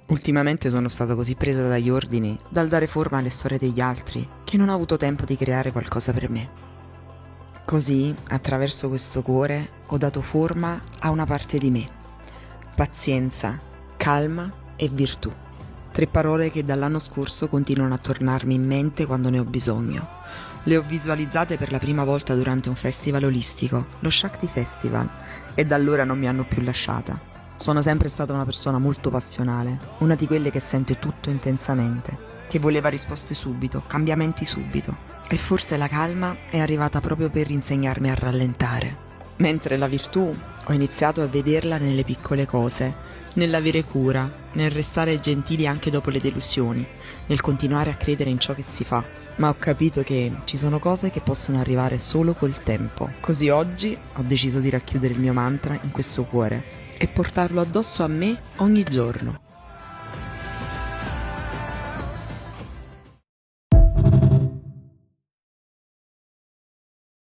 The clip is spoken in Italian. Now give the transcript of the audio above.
Ultimamente sono stata così presa dagli ordini, dal dare forma alle storie degli altri, che non ho avuto tempo di creare qualcosa per me. Così, attraverso questo cuore, ho dato forma a una parte di me. Pazienza, calma e virtù. Tre parole che dall'anno scorso continuano a tornarmi in mente quando ne ho bisogno. Le ho visualizzate per la prima volta durante un festival olistico, lo Shakti Festival, e da allora non mi hanno più lasciata. Sono sempre stata una persona molto passionale, una di quelle che sente tutto intensamente, che voleva risposte subito, cambiamenti subito. E forse la calma è arrivata proprio per insegnarmi a rallentare. Mentre la virtù ho iniziato a vederla nelle piccole cose, nell'avere cura, nel restare gentili anche dopo le delusioni, nel continuare a credere in ciò che si fa. Ma ho capito che ci sono cose che possono arrivare solo col tempo. Così oggi ho deciso di racchiudere il mio mantra in questo cuore e portarlo addosso a me ogni giorno.